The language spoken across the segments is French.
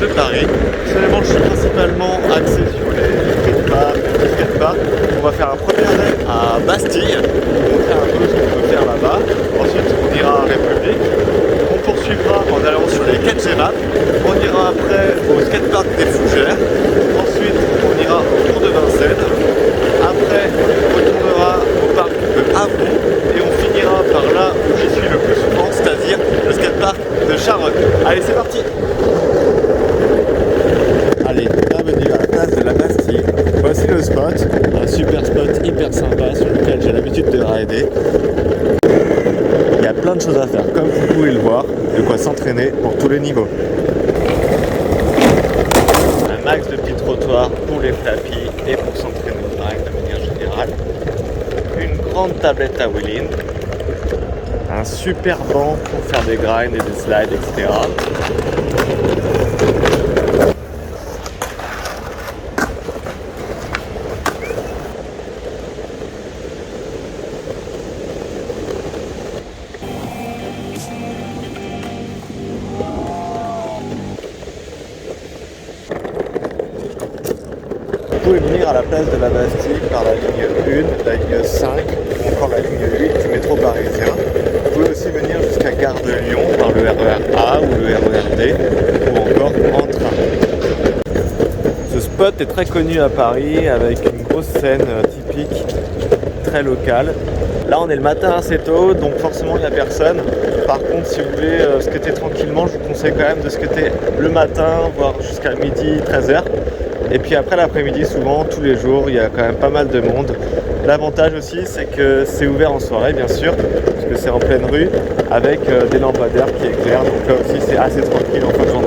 de Paris. Personnellement, je suis principalement axé sur les skateparks, les petits skateparks. On va faire un premier arrêt à Bastille, pour montrer un peu ce qu'on peut faire là-bas. Ensuite, on ira à République. On poursuivra en allant sur les quais de Gémat. On ira après au skatepark des Fougères. Ensuite, on ira au Tour de Vincennes. Après, on retournera au parc de Havron et on finira par là où j'y suis le plus souvent, c'est-à-dire le skatepark de Charonne. Allez, c'est parti! Allez, bienvenue à la place de la Bastille. Voici le spot, un super spot hyper sympa sur lequel j'ai l'habitude de rider. Il y a plein de choses à faire, comme vous pouvez le voir, de quoi s'entraîner pour tous les niveaux. Un max de petits trottoirs pour les flappies et pour s'entraîner au parc de manière générale. Une grande tablette à wheeling. Un super banc pour faire des grinds et des slides, etc. Vous pouvez venir à la place de la Bastille par la ligne 1, la ligne 5 ou encore la ligne 8 du métro parisien. Vous pouvez aussi venir jusqu'à Gare de Lyon par le RER A ou le RER D ou encore en train. Ce spot est très connu à Paris avec une grosse scène typique, très locale. Là on est le matin assez tôt, donc forcément il n'y a personne. Par contre, si vous voulez skater tranquillement, je vous conseille quand même de skater le matin, voire jusqu'à midi, 13h. Et puis après l'après-midi, souvent, tous les jours, il y a quand même pas mal de monde. L'avantage aussi, c'est que c'est ouvert en soirée, bien sûr, parce que c'est en pleine rue, avec des lampadaires qui éclairent. Donc là aussi, c'est assez tranquille en fin de journée.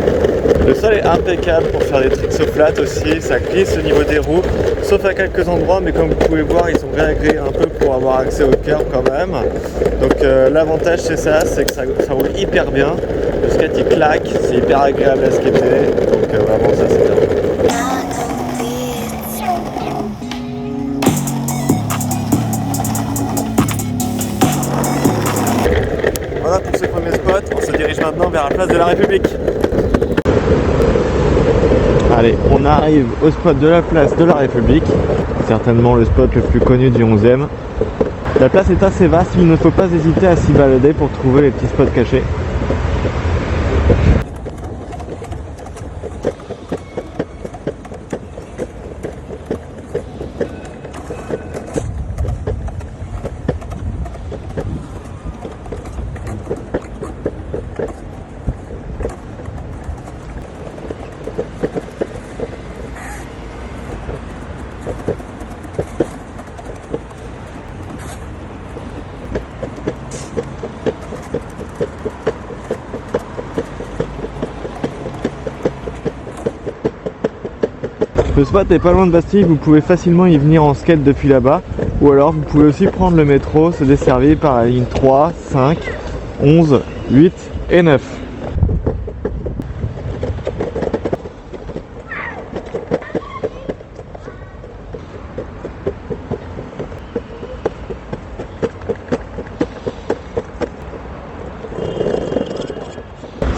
Le sol est impeccable pour faire des tricks au flat aussi. Ça glisse au niveau des roues, sauf à quelques endroits, mais comme vous pouvez voir, ils sont réagrés un peu pour avoir accès au curb quand même. Donc l'avantage, c'est ça, c'est que ça roule hyper bien. Le skate, il claque, c'est hyper agréable à skater. Donc vraiment, ça, c'est top. Voilà pour ces premiers spots, on se dirige maintenant vers la place de la République. Allez, on arrive au spot de la place de la République, certainement le spot le plus connu du 11e. La place est assez vaste, il ne faut pas hésiter à s'y balader pour trouver les petits spots cachés. Le spot est pas loin de Bastille, vous pouvez facilement y venir en skate depuis là-bas, ou alors vous pouvez aussi prendre le métro, se desservir par la ligne 3, 5, 11, 8 et 9.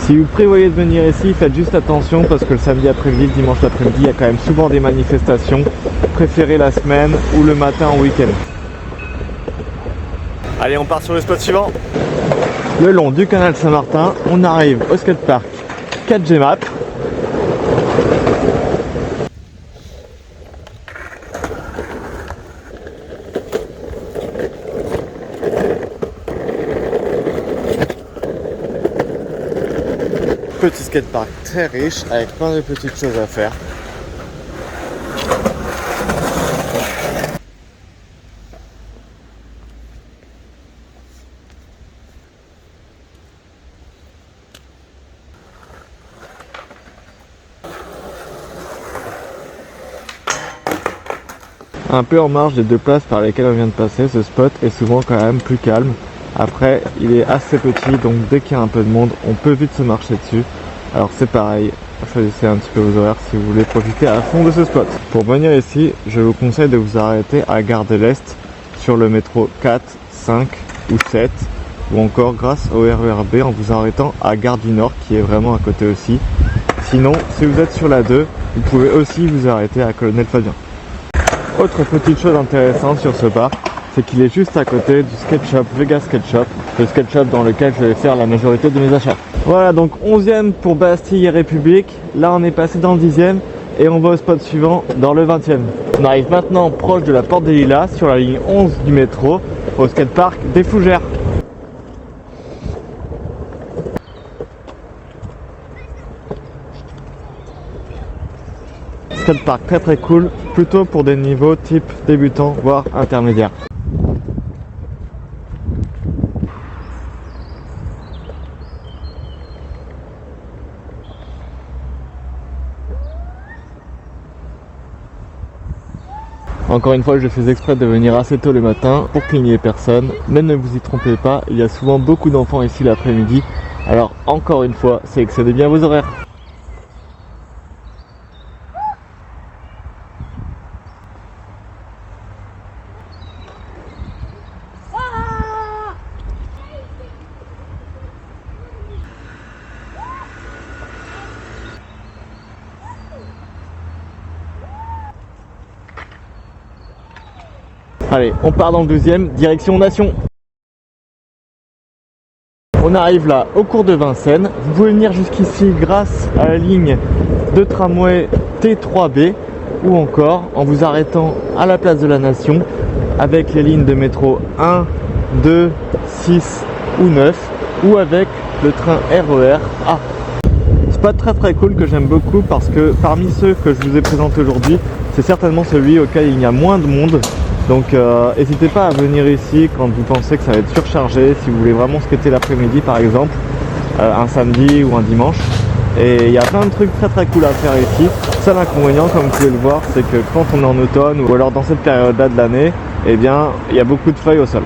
Si vous prévoyez de venir ici, faites juste attention parce que le samedi après-midi, le dimanche après-midi, il y a quand même souvent des manifestations. Préférez la semaine ou le matin en week-end. Allez, on part sur le spot suivant. Le long du canal Saint-Martin, on arrive au skatepark 4 Gémat. Petit skatepark très riche avec plein de petites choses à faire. Un peu en marge des deux places par lesquelles on vient de passer, ce spot est souvent quand même plus calme. Après, il est assez petit, donc dès qu'il y a un peu de monde, on peut vite se marcher dessus. Alors c'est pareil, choisissez un petit peu vos horaires si vous voulez profiter à fond de ce spot. Pour venir ici, je vous conseille de vous arrêter à Gare de l'Est sur le métro 4, 5 ou 7, ou encore grâce au RER B en vous arrêtant à Gare du Nord qui est vraiment à côté aussi. Sinon, si vous êtes sur la 2, vous pouvez aussi vous arrêter à Colonel Fabien. Autre petite chose intéressante sur ce parc, c'est qu'il est juste à côté du skate shop Vegas Skate Shop, le skate shop dans lequel je vais faire la majorité de mes achats. Voilà, donc 11e pour Bastille et République. Là, on est passé dans le 10e et on va au spot suivant dans le 20e. On arrive maintenant proche de la Porte des Lilas sur la ligne 11 du métro au skatepark des Fougères. Skatepark très très cool, plutôt pour des niveaux type débutant voire intermédiaire. Encore une fois, je fais exprès de venir assez tôt le matin pour qu'il n'y ait personne. Mais ne vous y trompez pas, il y a souvent beaucoup d'enfants ici l'après-midi. Alors encore une fois, c'est excédez bien vos horaires. Allez, on part dans le 12e, direction Nation. On arrive là au cours de Vincennes. Vous pouvez venir jusqu'ici grâce à la ligne de tramway T3B ou encore en vous arrêtant à la place de la Nation avec les lignes de métro 1, 2, 6 ou 9 ou avec le train RER A. Spot très très cool que j'aime beaucoup parce que parmi ceux que je vous ai présentés aujourd'hui, c'est certainement celui auquel il y a moins de monde. Donc n'hésitez pas à venir ici quand vous pensez que ça va être surchargé, si vous voulez vraiment skater l'après-midi par exemple, un samedi ou un dimanche. Et il y a plein de trucs très très cool à faire ici. Seul inconvénient, comme vous pouvez le voir, c'est que quand on est en automne ou alors dans cette période-là de l'année, eh bien il y a beaucoup de feuilles au sol.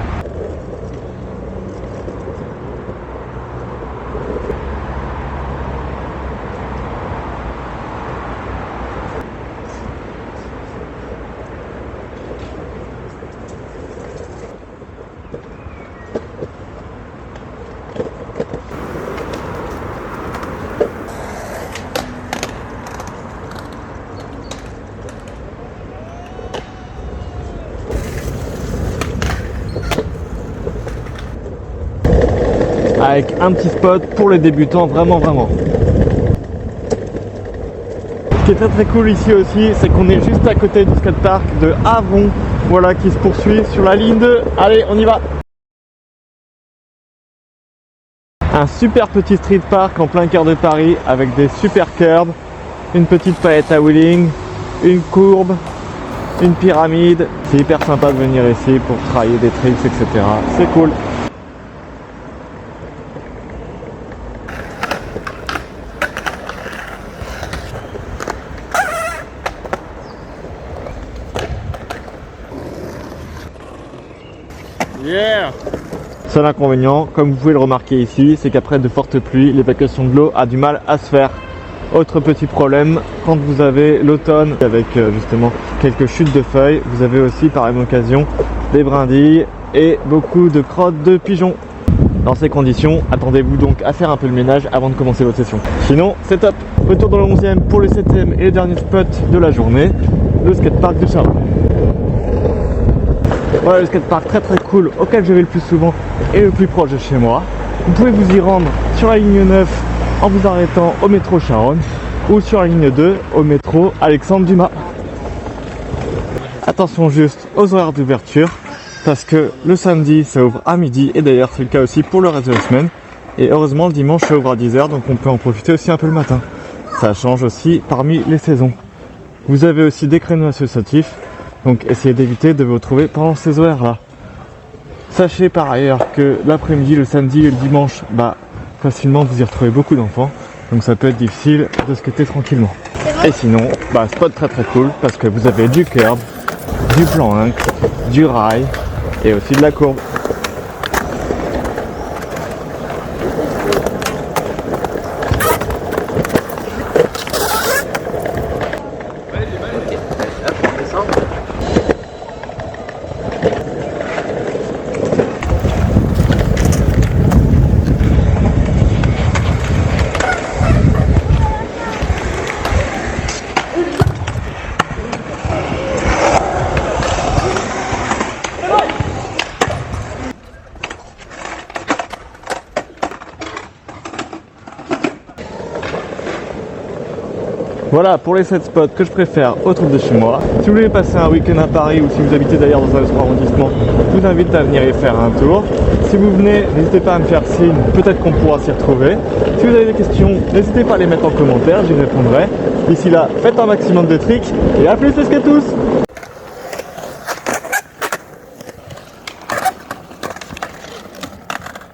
Avec un petit spot pour les débutants, vraiment. Ce qui est très très cool ici aussi, c'est qu'on est juste à côté du skatepark de Avron, voilà, qui se poursuit sur la ligne 2. Allez, on y va. Un super petit street park en plein cœur de Paris avec des super curbs, une petite palette à wheeling, une courbe, une pyramide. C'est hyper sympa de venir ici pour travailler des tricks, etc. C'est cool. Yeah. Seul inconvénient, comme vous pouvez le remarquer ici, c'est qu'après de fortes pluies, l'évacuation de l'eau a du mal à se faire. Autre petit problème, quand vous avez l'automne avec justement quelques chutes de feuilles, vous avez aussi par la même occasion des brindilles et beaucoup de crottes de pigeons. Dans ces conditions, attendez-vous donc à faire un peu le ménage avant de commencer votre session. Sinon, c'est top. Retour dans le 11e pour le 7e et le dernier spot de la journée, le skatepark de Charles. Voilà le skatepark très très cool auquel je vais le plus souvent et le plus proche de chez moi. Vous pouvez vous y rendre sur la ligne 9 en vous arrêtant au métro Charonne ou sur la ligne 2 au métro Alexandre Dumas. Attention juste aux horaires d'ouverture parce que le samedi ça ouvre à midi et d'ailleurs c'est le cas aussi pour le reste de la semaine. Et heureusement le dimanche ça ouvre à 10h donc on peut en profiter aussi un peu le matin. Ça change aussi parmi les saisons. Vous avez aussi des créneaux associatifs. Donc essayez d'éviter de vous retrouver pendant ces horaires là. Sachez par ailleurs que l'après-midi, le samedi et le dimanche, facilement vous y retrouvez beaucoup d'enfants. Donc ça peut être difficile de skater tranquillement. Et sinon, spot très très cool parce que vous avez du curb, du plan inc, du rail et aussi de la courbe. Voilà pour les 7 spots que je préfère autour de chez moi. Si vous voulez passer un week-end à Paris ou si vous habitez d'ailleurs dans un autre arrondissement, je vous invite à venir y faire un tour. Si vous venez, n'hésitez pas à me faire signe, peut-être qu'on pourra s'y retrouver. Si vous avez des questions, n'hésitez pas à les mettre en commentaire, j'y répondrai. D'ici là, faites un maximum de tricks et à plus les skatous!